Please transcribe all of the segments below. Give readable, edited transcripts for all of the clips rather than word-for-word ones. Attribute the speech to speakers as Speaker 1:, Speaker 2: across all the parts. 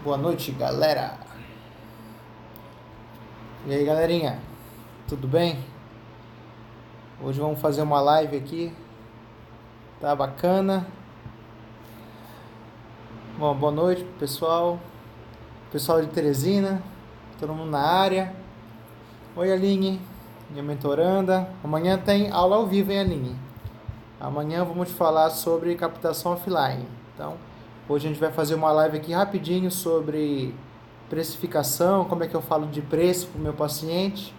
Speaker 1: Boa noite, galera. E aí, galerinha? Tudo bem? Hoje vamos fazer uma live aqui. Tá bacana? Bom, boa noite, pessoal. Pessoal de Teresina, todo mundo na área. Oi, Aline, minha mentoranda. Amanhã tem aula ao vivo, hein, Aline? Amanhã vamos falar sobre captação offline. Então, hoje a gente vai fazer uma live aqui rapidinho sobre precificação, como é que eu falo de preço para o meu paciente.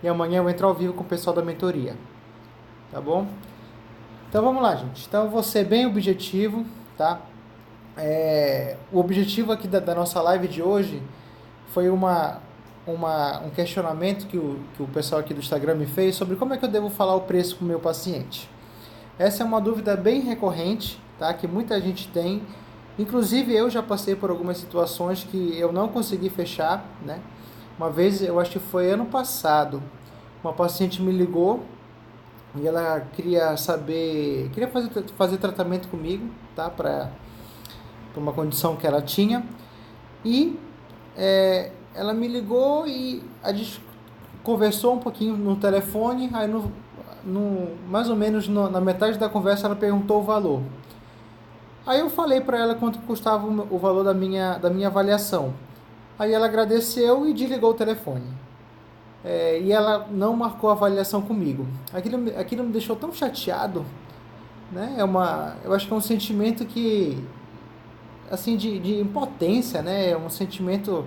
Speaker 1: E amanhã eu vou entrar ao vivo com o pessoal da mentoria. Tá bom? Então vamos lá, gente. Então eu vou ser bem objetivo, tá? O objetivo aqui da nossa live de hoje foi um questionamento que o pessoal aqui do Instagram me fez sobre como é que eu devo falar o preço para o meu paciente. Essa é uma dúvida bem recorrente, tá? Que muita gente tem. Inclusive eu já passei por algumas situações que eu não consegui fechar, né? Uma vez, eu acho que foi ano passado, uma paciente me ligou e ela queria fazer tratamento comigo, tá? Para uma condição que ela tinha. E ela me ligou e a gente conversou um pouquinho no telefone. Aí mais ou menos na metade da conversa ela perguntou o valor. Aí eu falei para ela quanto custava o valor da minha avaliação. Aí ela agradeceu e desligou o telefone. E ela não marcou a avaliação comigo. Aquilo me deixou tão chateado, né? Eu acho que é um sentimento que, assim, de impotência, né? É um sentimento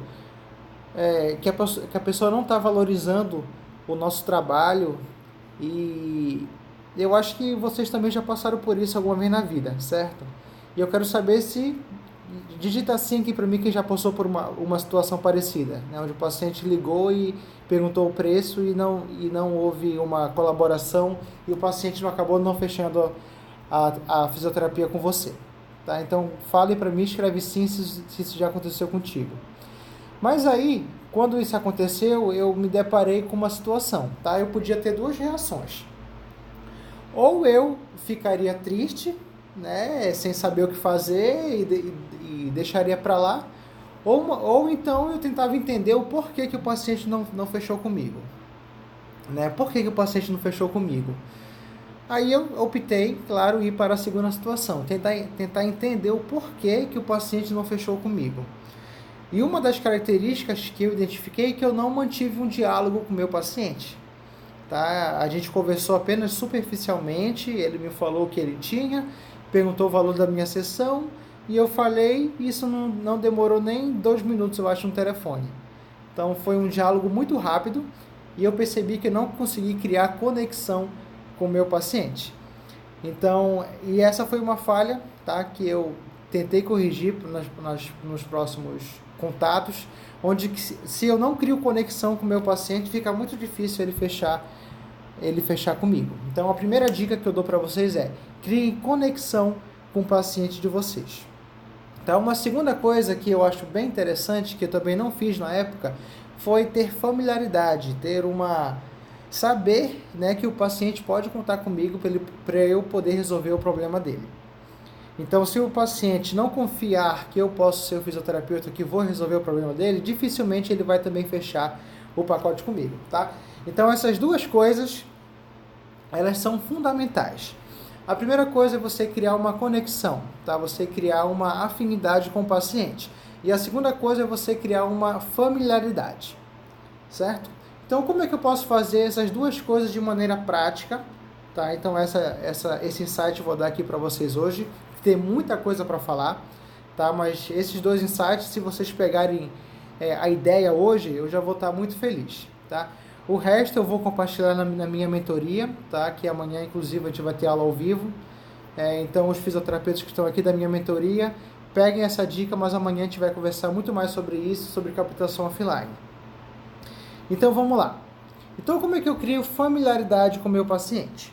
Speaker 1: que a pessoa não está valorizando o nosso trabalho. E eu acho que vocês também já passaram por isso alguma vez na vida, certo? E eu quero saber se... Digita assim aqui para mim quem já passou por uma situação parecida, né? Onde o paciente ligou e perguntou o preço e não houve uma colaboração e o paciente acabou não fechando a fisioterapia com você. Tá? Então fale para mim, escreve sim se isso já aconteceu contigo. Mas aí, quando isso aconteceu, eu me deparei com uma situação. Tá? Eu podia ter duas reações. Ou eu ficaria triste, né, sem saber o que fazer e deixaria para lá, ou então eu tentava entender o porquê que o paciente não fechou comigo, né? Por que o paciente não fechou comigo? Aí eu optei, claro, ir para a segunda situação, tentar entender o porquê que o paciente não fechou comigo. E uma das características que eu identifiquei é que eu não mantive um diálogo com o meu paciente. Tá? A gente conversou apenas superficialmente, ele me falou o que ele tinha, perguntou o valor da minha sessão e eu falei, e isso não demorou nem 2 minutos, eu acho, no telefone. Então foi um diálogo muito rápido e eu percebi que eu não consegui criar conexão com o meu paciente. Então, e essa foi uma falha, tá? Que eu tentei corrigir nos próximos contatos, onde se eu não crio conexão com o meu paciente, fica muito difícil ele fechar comigo. Então a primeira dica que eu dou para vocês é: criem conexão com o paciente de vocês. Então, uma segunda coisa que eu acho bem interessante, que eu também não fiz na época, foi ter familiaridade, saber, né, que o paciente pode contar comigo para eu poder resolver o problema dele. Então, se o paciente não confiar que eu posso ser o fisioterapeuta que vou resolver o problema dele, dificilmente ele vai também fechar o pacote comigo, tá? Então, essas duas coisas, elas são fundamentais. A primeira coisa é você criar uma conexão, tá? Você criar uma afinidade com o paciente. E a segunda coisa é você criar uma familiaridade, certo? Então, como é que eu posso fazer essas duas coisas de maneira prática? Tá? Então, esse insight eu vou dar aqui para vocês hoje. Tem muita coisa para falar, tá? Mas esses dois insights, se vocês pegarem a ideia hoje, eu já vou estar muito feliz, tá? O resto eu vou compartilhar na minha mentoria, tá? Que amanhã, inclusive, a gente vai ter aula ao vivo. Então, os fisioterapeutas que estão aqui da minha mentoria, peguem essa dica, mas amanhã a gente vai conversar muito mais sobre isso, sobre captação offline. Então, vamos lá. Então, como é que eu crio familiaridade com o meu paciente?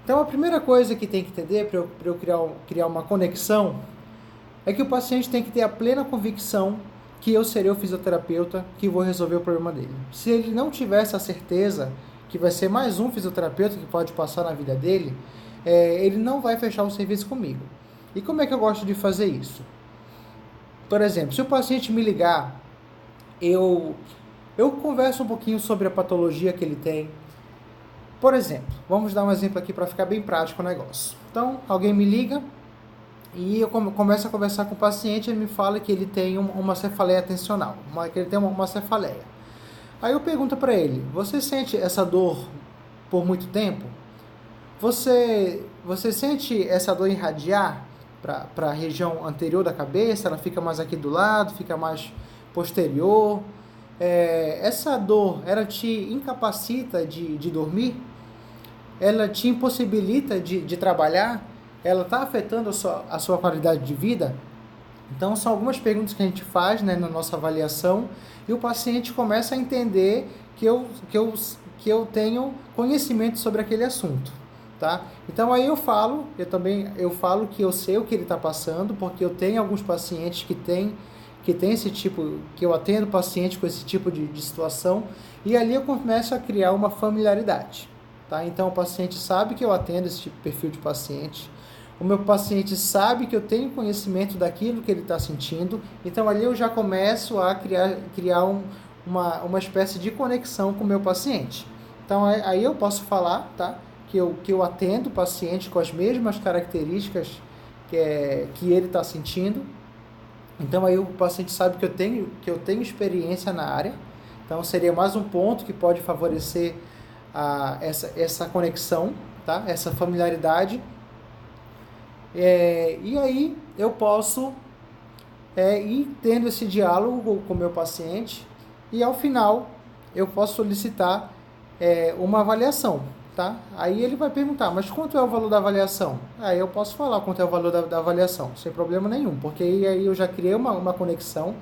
Speaker 1: Então, a primeira coisa que tem que entender para eu criar uma conexão é que o paciente tem que ter a plena convicção que eu serei o fisioterapeuta que vou resolver o problema dele. Se ele não tiver essa certeza que vai ser mais um fisioterapeuta que pode passar na vida dele, ele não vai fechar o serviço comigo. E como é que eu gosto de fazer isso? Por exemplo, se o paciente me ligar, eu, eu converso um pouquinho sobre a patologia que ele tem. Por exemplo, vamos dar um exemplo aqui para ficar bem prático o negócio. Então, alguém me liga e eu começo a conversar com o paciente e ele me fala que ele tem uma cefaleia atencional, que ele tem uma cefaleia. Aí eu pergunto para ele, você sente essa dor por muito tempo? Você sente essa dor irradiar para a região anterior da cabeça? Ela fica mais aqui do lado, fica mais posterior? Essa dor, ela te incapacita de dormir? Ela te impossibilita de trabalhar? Ela está afetando a sua qualidade de vida? Então, são algumas perguntas que a gente faz, né, na nossa avaliação, e o paciente começa a entender que eu tenho conhecimento sobre aquele assunto, tá? Então, aí eu falo que eu sei o que ele está passando, porque eu tenho alguns pacientes que tem esse tipo, que eu atendo paciente com esse tipo de situação, e ali eu começo a criar uma familiaridade, tá? Então, o paciente sabe que eu atendo esse tipo de perfil de paciente, o meu paciente sabe que eu tenho conhecimento daquilo que ele está sentindo, então ali eu já começo a criar uma espécie de conexão com o meu paciente. Então aí eu posso falar, tá, que eu atendo o paciente com as mesmas características que ele está sentindo. Então aí o paciente sabe que eu tenho experiência na área, então seria mais um ponto que pode favorecer essa conexão, tá, essa familiaridade. E aí eu posso ir tendo esse diálogo com o meu paciente e ao final eu posso solicitar uma avaliação, tá? Aí ele vai perguntar, mas quanto é o valor da avaliação? Aí eu posso falar quanto é o valor da avaliação, sem problema nenhum, porque aí eu já criei uma conexão,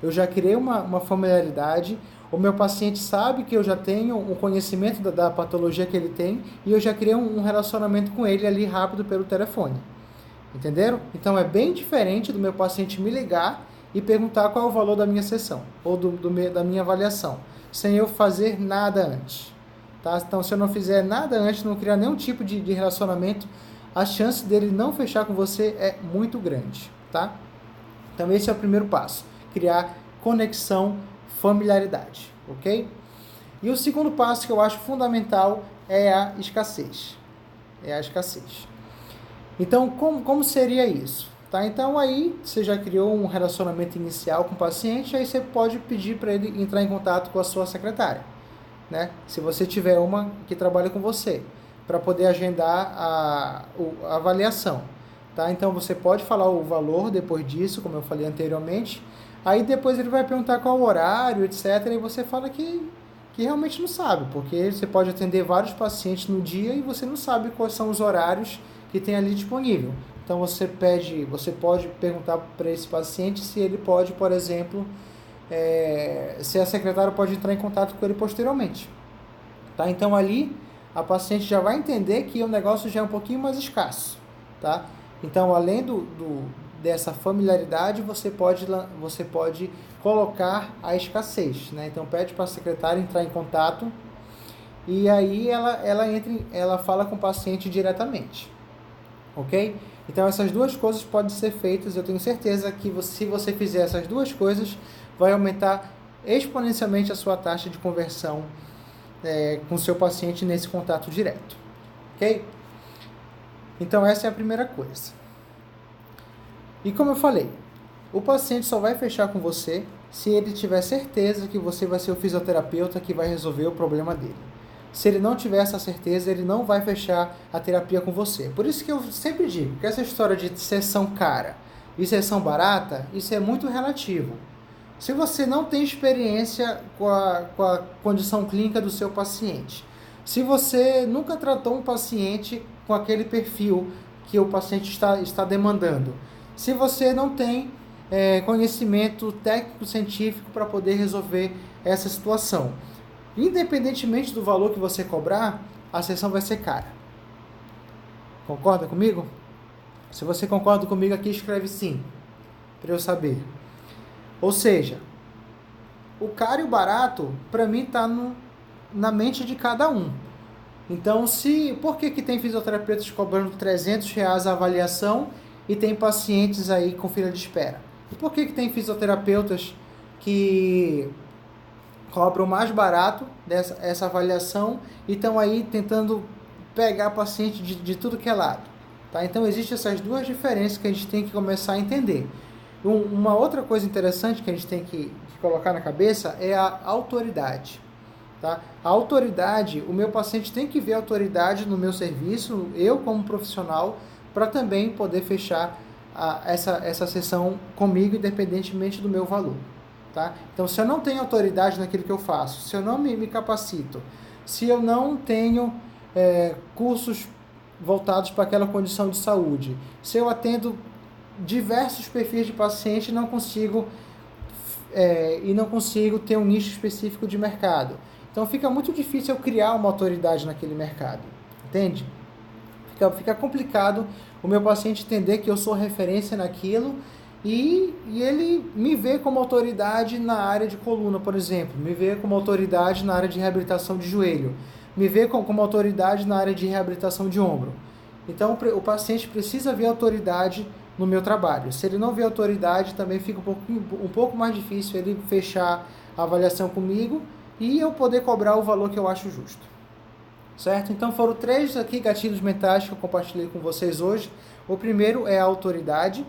Speaker 1: eu já criei uma familiaridade, o meu paciente sabe que eu já tenho um conhecimento da patologia que ele tem e eu já criei um relacionamento com ele ali rápido pelo telefone. Entenderam? Então é bem diferente do meu paciente me ligar e perguntar qual é o valor da minha sessão ou da minha avaliação, sem eu fazer nada antes. Tá? Então, se eu não fizer nada antes, não criar nenhum tipo de relacionamento, a chance dele não fechar com você é muito grande. Tá? Então, esse é o primeiro passo: criar conexão, familiaridade. Ok? E o segundo passo que eu acho fundamental é a escassez. Então, como seria isso? Tá? Então, aí você já criou um relacionamento inicial com o paciente, aí você pode pedir para ele entrar em contato com a sua secretária, né? Se você tiver uma que trabalha com você, para poder agendar a avaliação. Tá? Então, você pode falar o valor depois disso, como eu falei anteriormente, aí depois ele vai perguntar qual o horário, etc. E você fala que realmente não sabe, porque você pode atender vários pacientes no dia e você não sabe quais são os horários que tem ali disponível. Então você pode perguntar para esse paciente se ele pode, por exemplo, se a secretária pode entrar em contato com ele posteriormente. Tá? Então ali a paciente já vai entender que o negócio já é um pouquinho mais escasso. Tá? Então, além dessa familiaridade, você pode colocar a escassez. Né? Então pede para a secretária entrar em contato e aí ela fala com o paciente diretamente. Ok? Então essas duas coisas podem ser feitas. Eu tenho certeza que se você fizer essas duas coisas, vai aumentar exponencialmente a sua taxa de conversão com o seu paciente nesse contato direto. Ok? Então essa é a primeira coisa. E como eu falei, o paciente só vai fechar com você se ele tiver certeza que você vai ser o fisioterapeuta que vai resolver o problema dele. Se ele não tiver essa certeza, ele não vai fechar a terapia com você. Por isso que eu sempre digo que essa história de sessão cara e sessão barata, isso é muito relativo. Se você não tem experiência com a condição clínica do seu paciente, se você nunca tratou um paciente com aquele perfil que o paciente está demandando, se você não tem conhecimento técnico-científico para poder resolver essa situação, independentemente do valor que você cobrar, a sessão vai ser cara. Concorda comigo? Se você concorda comigo aqui, escreve sim, para eu saber. Ou seja, o caro e o barato, para mim, está na mente de cada um. Então, por que tem fisioterapeutas cobrando R$300 a avaliação e tem pacientes aí com fila de espera? E por que tem fisioterapeutas que cobram mais barato essa avaliação e estão aí tentando pegar paciente de tudo que é lado? Tá? Então, existem essas duas diferenças que a gente tem que começar a entender. Uma outra coisa interessante que a gente tem que colocar na cabeça é a autoridade. Tá? A autoridade, o meu paciente tem que ver a autoridade no meu serviço, eu como profissional, para também poder fechar essa sessão comigo, independentemente do meu valor. Tá? Então, se eu não tenho autoridade naquilo que eu faço, se eu não me capacito, se eu não tenho cursos voltados para aquela condição de saúde, se eu atendo diversos perfis de paciente e não consigo ter um nicho específico de mercado, então fica muito difícil eu criar uma autoridade naquele mercado, entende? Fica complicado o meu paciente entender que eu sou referência naquilo e ele me vê como autoridade na área de coluna, por exemplo, me vê como autoridade na área de reabilitação de joelho, me vê como autoridade na área de reabilitação de ombro. Então o paciente precisa ver autoridade no meu trabalho. Se ele não vê autoridade, também fica um pouco mais difícil ele fechar a avaliação comigo e eu poder cobrar o valor que eu acho justo. Certo? Então foram 3 aqui gatilhos mentais que eu compartilhei com vocês hoje. O primeiro é a autoridade,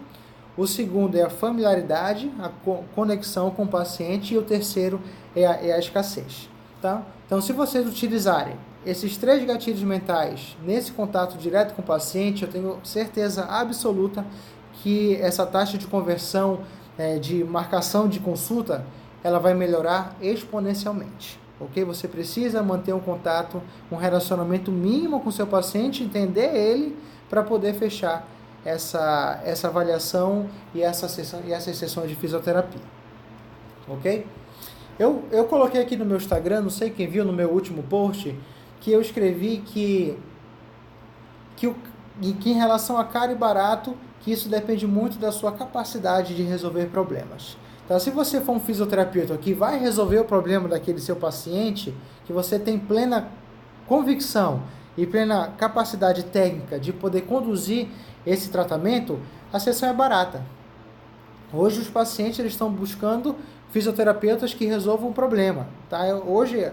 Speaker 1: o segundo é a familiaridade, a conexão com o paciente e o terceiro é a escassez. Tá? Então, se vocês utilizarem esses 3 gatilhos mentais nesse contato direto com o paciente, eu tenho certeza absoluta que essa taxa de conversão, de marcação de consulta, ela vai melhorar exponencialmente. Ok? Você precisa manter um contato, um relacionamento mínimo com o seu paciente, entender ele para poder fechar essa avaliação e essas sessões de fisioterapia. Ok? Eu coloquei aqui no meu Instagram, não sei quem viu no meu último post, que eu escrevi que em relação a caro e barato, que isso depende muito da sua capacidade de resolver problemas. Então, se você for um fisioterapeuta que vai resolver o problema daquele seu paciente, que você tem plena convicção e plena capacidade técnica de poder conduzir esse tratamento, a sessão é barata. Hoje os pacientes eles estão buscando fisioterapeutas que resolvam o problema. Tá? Hoje,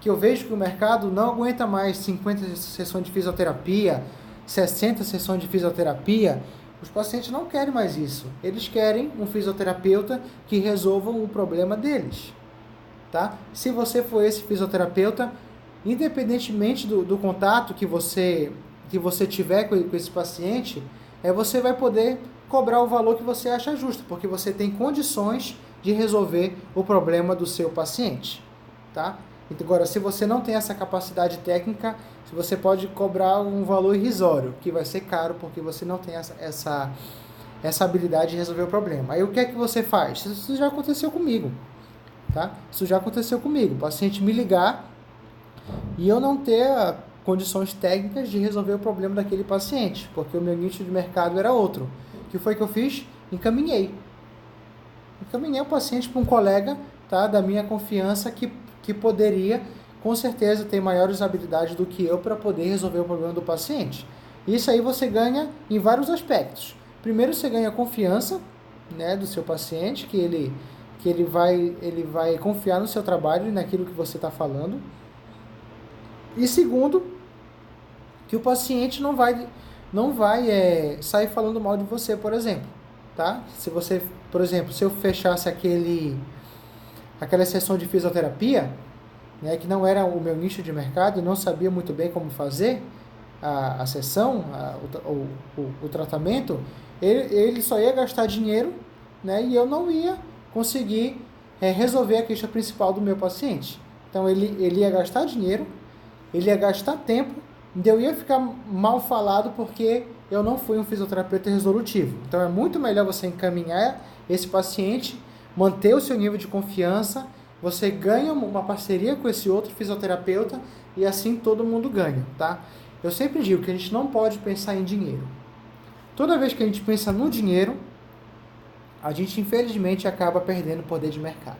Speaker 1: que eu vejo que o mercado não aguenta mais 50 sessões de fisioterapia, 60 sessões de fisioterapia, os pacientes não querem mais isso. Eles querem um fisioterapeuta que resolva o problema deles. Tá? Se você for esse fisioterapeuta, independentemente do contato que você tiver com esse paciente, você vai poder cobrar o valor que você acha justo, porque você tem condições de resolver o problema do seu paciente. Tá? Agora, se você não tem essa capacidade técnica, você pode cobrar um valor irrisório, que vai ser caro, porque você não tem essa habilidade de resolver o problema. Aí o que é que você faz? Isso já aconteceu comigo. Tá? Isso já aconteceu comigo. O paciente me ligar e eu não ter condições técnicas de resolver o problema daquele paciente, porque o meu nicho de mercado era outro. O que foi que eu fiz? Encaminhei o paciente para um colega, tá, da minha confiança que poderia, com certeza, ter maiores habilidades do que eu para poder resolver o problema do paciente. Isso aí você ganha em vários aspectos. Primeiro, você ganha confiança, né, do seu paciente, que ele vai confiar no seu trabalho e naquilo que você está falando. E segundo, que o paciente não vai sair falando mal de você, por exemplo. Tá? Se você, por exemplo, se eu fechasse aquela sessão de fisioterapia, né, que não era o meu nicho de mercado, não sabia muito bem como fazer a sessão, o tratamento, ele só ia gastar dinheiro, né, e eu não ia conseguir resolver a queixa principal do meu paciente. Então ele ia gastar dinheiro, ele ia gastar tempo, e eu ia ficar mal falado porque eu não fui um fisioterapeuta resolutivo. Então é muito melhor você encaminhar esse paciente, manter o seu nível de confiança, você ganha uma parceria com esse outro fisioterapeuta e assim todo mundo ganha, tá? Eu sempre digo que a gente não pode pensar em dinheiro. Toda vez que a gente pensa no dinheiro, a gente infelizmente acaba perdendo o poder de mercado,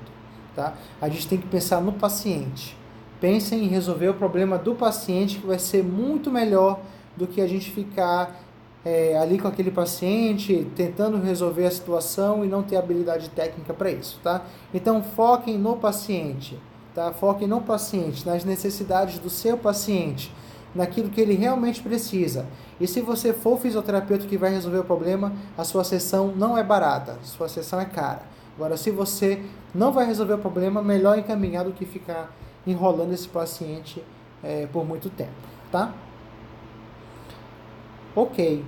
Speaker 1: tá? A gente tem que pensar no paciente. Pensem em resolver o problema do paciente, que vai ser muito melhor do que a gente ficar ali com aquele paciente, tentando resolver a situação e não ter habilidade técnica para isso, tá? Então foquem no paciente, tá? Foquem no paciente, nas necessidades do seu paciente, naquilo que ele realmente precisa. E se você for o fisioterapeuta que vai resolver o problema, a sua sessão não é barata, a sua sessão é cara. Agora, se você não vai resolver o problema, melhor encaminhar do que ficar enrolando esse paciente por muito tempo, tá? Ok.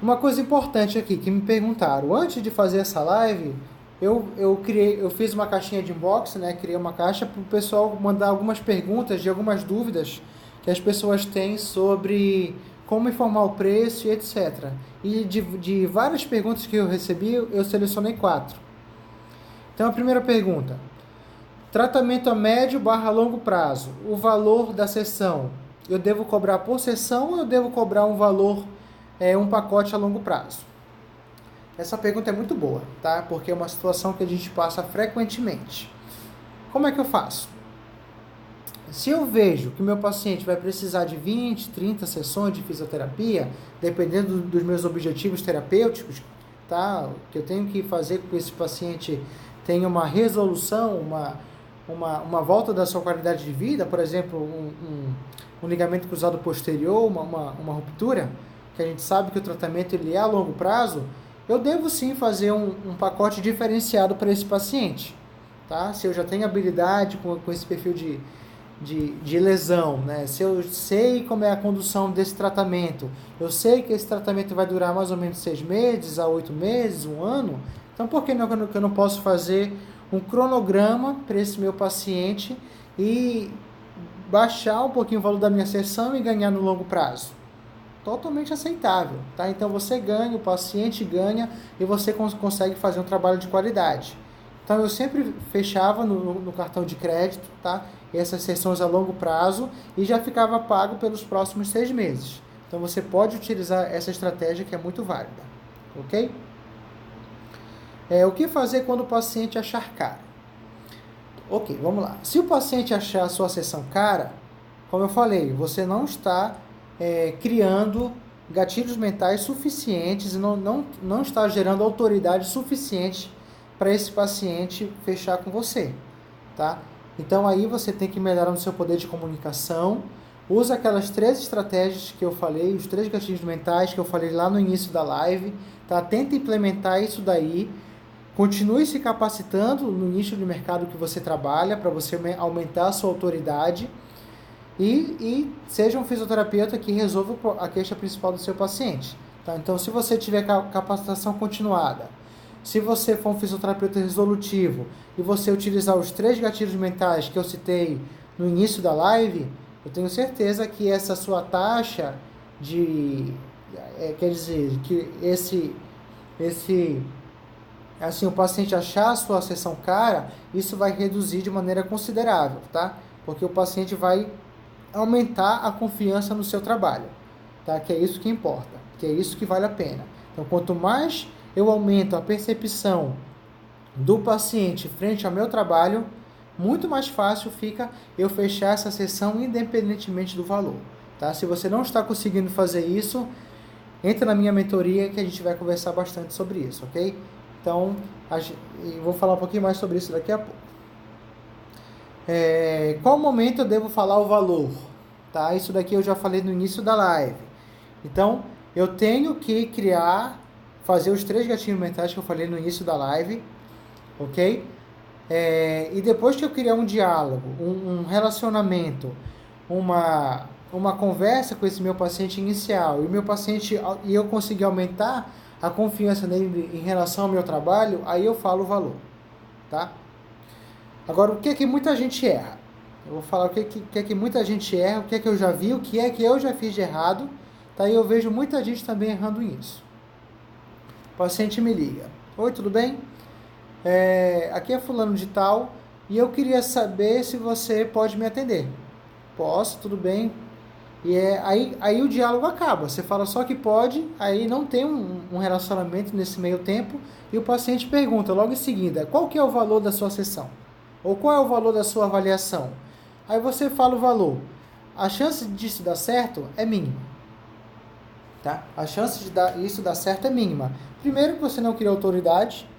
Speaker 1: Uma coisa importante aqui que me perguntaram, antes de fazer essa live, eu fiz uma caixinha de inbox, né? Criei uma caixa para o pessoal mandar algumas perguntas de algumas dúvidas que as pessoas têm sobre como informar o preço e etc. E de várias perguntas que eu recebi, eu selecionei 4. Então a primeira pergunta: tratamento a médio/longo prazo, o valor da sessão, eu devo cobrar por sessão ou eu devo cobrar um valor, um pacote a longo prazo? Essa pergunta é muito boa, tá? Porque é uma situação que a gente passa frequentemente. Como é que eu faço? Se eu vejo que o meu paciente vai precisar de 20, 30 sessões de fisioterapia, dependendo dos meus objetivos terapêuticos, tá? Que eu tenho que fazer com que esse paciente tenha uma resolução, uma volta da sua qualidade de vida, por exemplo, um ligamento cruzado posterior, uma ruptura, que a gente sabe que o tratamento ele é a longo prazo, eu devo sim fazer um pacote diferenciado para esse paciente, tá? Se eu já tenho habilidade com esse perfil de lesão, né? Se eu sei como é a condução desse tratamento, eu sei que esse tratamento vai durar mais ou menos 6 meses a 8 meses, 1 ano, então por que eu não posso fazer um cronograma para esse meu paciente e baixar um pouquinho o valor da minha sessão e ganhar no longo prazo? Totalmente aceitável, tá? Então você ganha, o paciente ganha e você consegue fazer um trabalho de qualidade. Então eu sempre fechava no cartão de crédito, tá? Essas sessões a longo prazo e já ficava pago pelos próximos 6 meses. Então você pode utilizar essa estratégia que é muito válida, ok? O que fazer quando o paciente achar caro? Ok, vamos lá. Se o paciente achar a sua sessão cara, como eu falei, você não está criando gatilhos mentais suficientes e não está gerando autoridade suficiente para esse paciente fechar com você, tá? Então aí você tem que melhorar no seu poder de comunicação, usa aquelas 3 estratégias que eu falei, os 3 gatilhos mentais que eu falei lá no início da live, tá? Tenta implementar isso daí, continue se capacitando no nicho de mercado que você trabalha para você aumentar a sua autoridade e seja um fisioterapeuta que resolva a queixa principal do seu paciente, tá? Então se você tiver capacitação continuada, se você for um fisioterapeuta resolutivo e você utilizar os 3 gatilhos mentais que eu citei no início da live, eu tenho certeza que essa sua taxa quer dizer, que assim, o paciente achar a sua sessão cara, isso vai reduzir de maneira considerável, tá? Porque o paciente vai aumentar a confiança no seu trabalho, tá? Que é isso que importa, que é isso que vale a pena. Então, quanto mais eu aumento a percepção do paciente frente ao meu trabalho, muito mais fácil fica eu fechar essa sessão independentemente do valor, tá? Se você não está conseguindo fazer isso, entra na minha mentoria que a gente vai conversar bastante sobre isso, ok? Então, eu vou falar um pouquinho mais sobre isso daqui a pouco. Qual momento eu devo falar o valor? Tá? Isso daqui eu já falei no início da live. Então, eu tenho que fazer os 3 gatilhos mentais que eu falei no início da live, ok? E depois que eu criar um diálogo, um relacionamento, uma conversa com esse meu paciente inicial, e eu conseguir aumentar a confiança nele em relação ao meu trabalho, aí eu falo o valor, tá? Agora, o que é que muita gente erra? Eu vou falar o que é que muita gente erra, o que é que eu já vi, o que é que eu já fiz de errado, tá? E eu vejo muita gente também errando nisso. O paciente me liga: oi, tudo bem? Aqui é fulano de tal e eu queria saber se você pode me atender. Posso, tudo bem. E aí o diálogo acaba. Você fala só que pode, aí não tem um relacionamento nesse meio tempo e o paciente pergunta logo em seguida: qual que é o valor da sua sessão? Ou qual é o valor da sua avaliação? Aí você fala o valor. A chance disso dar certo é mínima, tá? A chance de isso dar certo é mínima. Primeiro, que você não criou autoridade.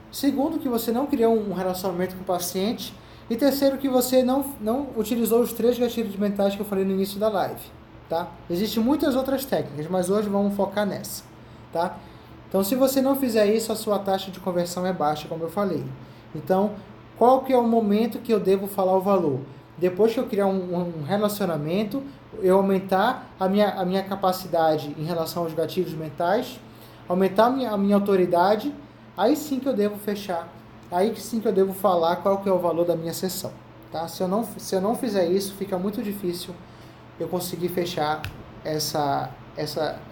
Speaker 1: Segundo, que você não criou um relacionamento com o paciente. E terceiro, que você não utilizou os 3 gatilhos mentais que eu falei no início da live, tá? Existem muitas outras técnicas, mas hoje vamos focar nessa, tá? Então, se você não fizer isso, a sua taxa de conversão é baixa, como eu falei. Então, qual que é o momento que eu devo falar o valor? Depois que eu criar um relacionamento, eu aumentar a minha capacidade em relação aos gatilhos mentais, aumentar a minha autoridade, aí sim que eu devo fechar, aí sim que eu devo falar qual que é o valor da minha sessão. Tá? Se eu não fizer isso, fica muito difícil eu conseguir fechar essa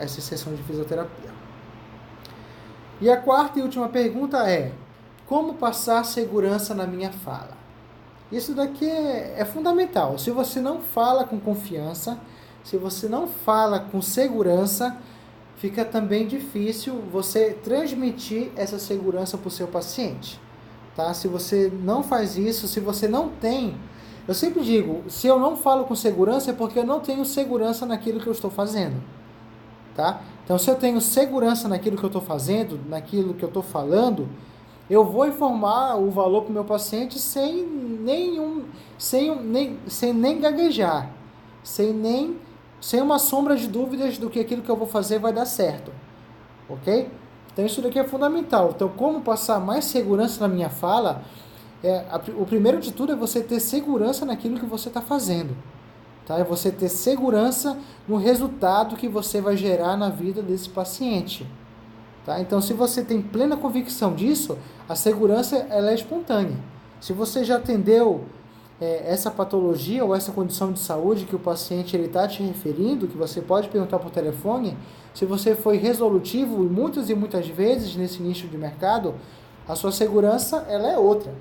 Speaker 1: sessão de fisioterapia. E a quarta e última pergunta é: como passar segurança na minha fala? Isso daqui é fundamental. Se você não fala com confiança, se você não fala com segurança, fica também difícil você transmitir essa segurança para o seu paciente. Tá? Se você não faz isso, se você não tem... Eu sempre digo, se eu não falo com segurança é porque eu não tenho segurança naquilo que eu estou fazendo. Tá? Então, se eu tenho segurança naquilo que eu estou fazendo, naquilo que eu estou falando, eu vou informar o valor para o meu paciente sem nem gaguejar, sem uma sombra de dúvidas do que aquilo que eu vou fazer vai dar certo. Ok? Então, isso daqui é fundamental. Então, como passar mais segurança na minha fala? O primeiro de tudo é você ter segurança naquilo que você está fazendo. Tá? É você ter segurança no resultado que você vai gerar na vida desse paciente. Tá? Então, se você tem plena convicção disso, a segurança ela é espontânea. Se você já atendeu essa patologia ou essa condição de saúde que o paciente está te referindo, que você pode perguntar por telefone, se você foi resolutivo muitas e muitas vezes nesse nicho de mercado, a sua segurança ela é outra.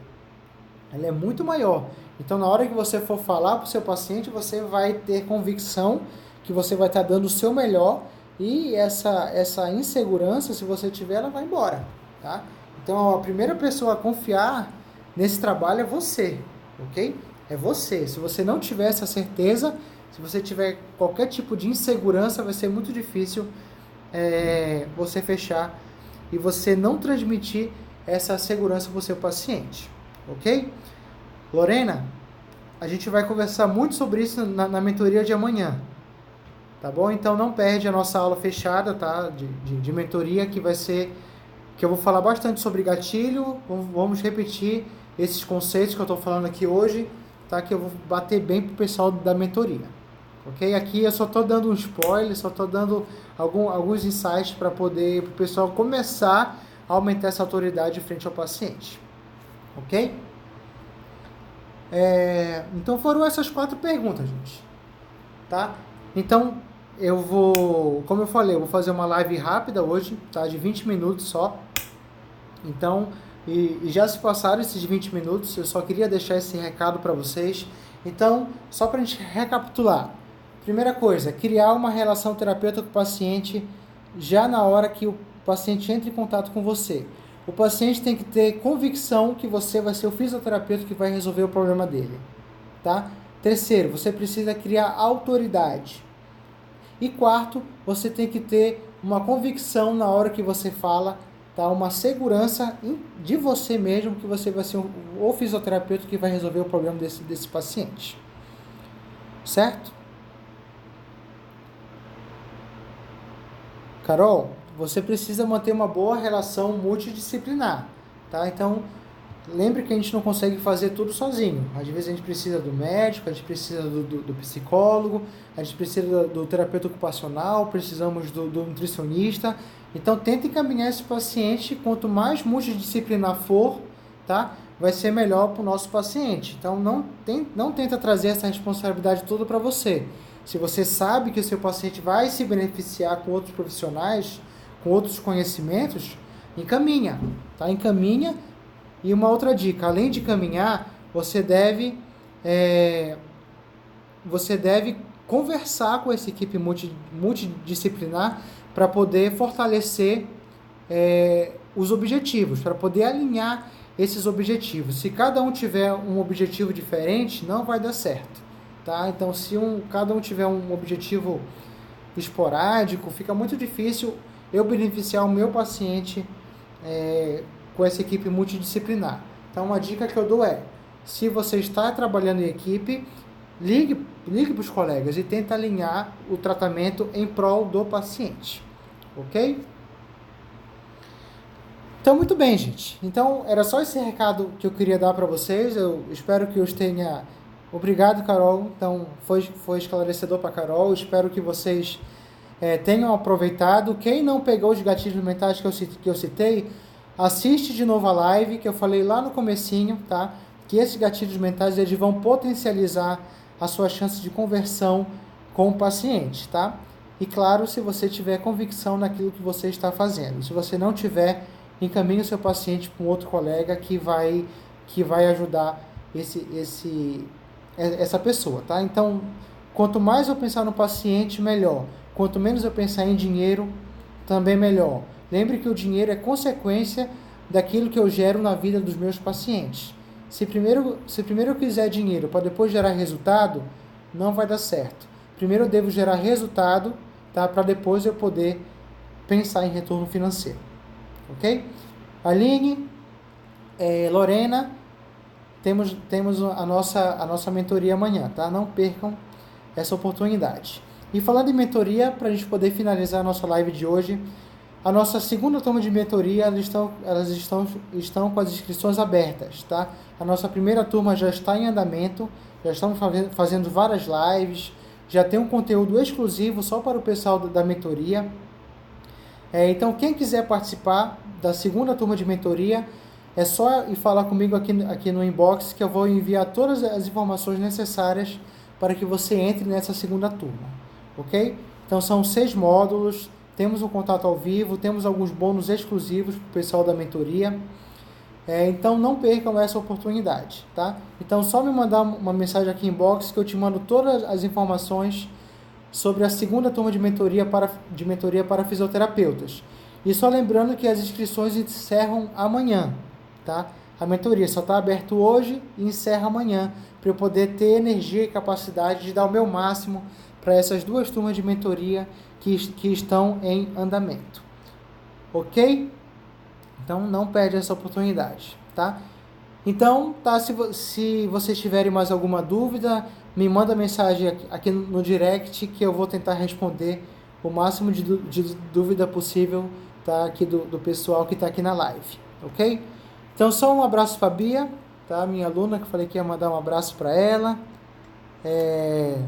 Speaker 1: Ela é muito maior. Então, na hora que você for falar para o seu paciente, você vai ter convicção que você vai estar dando o seu melhor e essa insegurança, se você tiver, ela vai embora. Tá? Então, a primeira pessoa a confiar nesse trabalho é você, ok? É você. Se você não tiver essa certeza, se você tiver qualquer tipo de insegurança, vai ser muito difícil você fechar e você não transmitir essa segurança para o seu paciente, ok? Lorena, a gente vai conversar muito sobre isso na mentoria de amanhã, tá bom? Então não perde a nossa aula fechada, tá? De mentoria, que vai ser, que eu vou falar bastante sobre gatilho, vamos repetir esses conceitos que eu estou falando aqui hoje, tá? Que eu vou bater bem pro pessoal da mentoria, ok? Aqui eu só estou dando um spoiler, só estou dando alguns insights para poder o pessoal começar a aumentar essa autoridade frente ao paciente, ok? Então foram essas 4 perguntas, gente, tá? Então eu vou, como eu falei, eu vou fazer uma live rápida hoje, tá? De 20 minutos só. Então, e já se passaram esses 20 minutos, eu só queria deixar esse recado para vocês. Então, só para a gente recapitular. Primeira coisa, criar uma relação terapeuta com o paciente já na hora que o paciente entra em contato com você. O paciente tem que ter convicção que você vai ser o fisioterapeuta que vai resolver o problema dele, tá? Terceiro, você precisa criar autoridade. E quarto, você tem que ter uma convicção na hora que você fala, tá? Uma segurança de você mesmo que você vai ser o fisioterapeuta que vai resolver o problema desse paciente. Certo? Carol, você precisa manter uma boa relação multidisciplinar, tá? Então, lembre que a gente não consegue fazer tudo sozinho. Às vezes a gente precisa do médico, a gente precisa do psicólogo, a gente precisa do terapeuta ocupacional, precisamos do nutricionista. Então, tente encaminhar esse paciente, quanto mais multidisciplinar for, tá? Vai ser melhor para o nosso paciente. Então, não tenta trazer essa responsabilidade toda para você. Se você sabe que o seu paciente vai se beneficiar com outros profissionais, com outros conhecimentos, encaminha, tá? Encaminha. E uma outra dica, além de caminhar, você deve conversar com essa equipe multidisciplinar para poder fortalecer os objetivos, para poder alinhar esses objetivos. Se cada um tiver um objetivo diferente, não vai dar certo, tá? Então, se cada um tiver um objetivo esporádico, fica muito difícil eu beneficiar o meu paciente com essa equipe multidisciplinar. Então, uma dica que eu dou é, se você está trabalhando em equipe, ligue para os colegas e tenta alinhar o tratamento em prol do paciente, ok? Então, muito bem, gente. Então, era só esse recado que eu queria dar para vocês. Eu espero que eu tenha... Obrigado, Carol. Então, foi esclarecedor para Carol. Espero que vocês tenham aproveitado. Quem não pegou os gatilhos mentais que eu citei, assiste de novo a live, que eu falei lá no comecinho, tá? Que esses gatilhos mentais, eles vão potencializar a sua chance de conversão com o paciente, tá? E claro, se você tiver convicção naquilo que você está fazendo. Se você não tiver, encaminhe o seu paciente para um outro colega que vai ajudar essa pessoa, tá? Então, quanto mais eu pensar no paciente, melhor. Quanto menos eu pensar em dinheiro, também melhor. Lembre que o dinheiro é consequência daquilo que eu gero na vida dos meus pacientes. Se primeiro eu quiser dinheiro para depois gerar resultado, não vai dar certo. Primeiro eu devo gerar resultado, tá? Para depois eu poder pensar em retorno financeiro. Ok? Aline, Lorena, temos a nossa mentoria amanhã, tá? Não percam essa oportunidade. E falando em mentoria, para a gente poder finalizar a nossa live de hoje, a nossa segunda turma de mentoria, elas estão com as inscrições abertas, tá? A nossa primeira turma já está em andamento, já estamos fazendo várias lives, já tem um conteúdo exclusivo só para o pessoal da mentoria. Então, quem quiser participar da segunda turma de mentoria, é só ir falar comigo aqui no inbox, que eu vou enviar todas as informações necessárias para que você entre nessa segunda turma, ok? Então, são 6 módulos, temos um contato ao vivo, temos alguns bônus exclusivos para o pessoal da mentoria. Então, não percam essa oportunidade, tá? Então, só me mandar uma mensagem aqui em inbox que eu te mando todas as informações sobre a segunda turma de mentoria para fisioterapeutas. E só lembrando que as inscrições encerram amanhã, tá? A mentoria só está aberta hoje e encerra amanhã, para eu poder ter energia e capacidade de dar o meu máximo para essas 2 turmas de mentoria que estão em andamento. Ok? Então, não perde essa oportunidade, tá? Então, tá, se vocês tiverem mais alguma dúvida, me manda mensagem aqui no direct, que eu vou tentar responder o máximo de dúvida possível, tá? Aqui do pessoal que está aqui na live, ok? Então, só um abraço para a Bia, tá? Minha aluna, que eu falei que ia mandar um abraço para ela.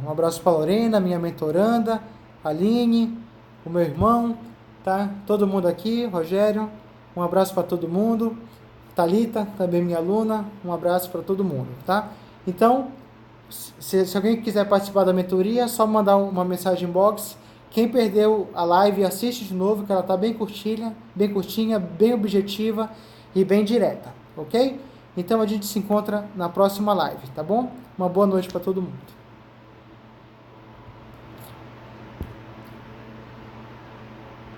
Speaker 1: Um abraço para a Lorena, minha mentoranda, Aline, o meu irmão, tá? Todo mundo aqui, Rogério, um abraço para todo mundo. Thalita, também minha aluna, um abraço para todo mundo, tá? Então, se alguém quiser participar da mentoria, é só mandar uma mensagem inbox. Quem perdeu a live, assiste de novo, que ela está bem curtinha, bem objetiva e bem direta, ok? Então, a gente se encontra na próxima live, tá bom? Uma boa noite para todo mundo.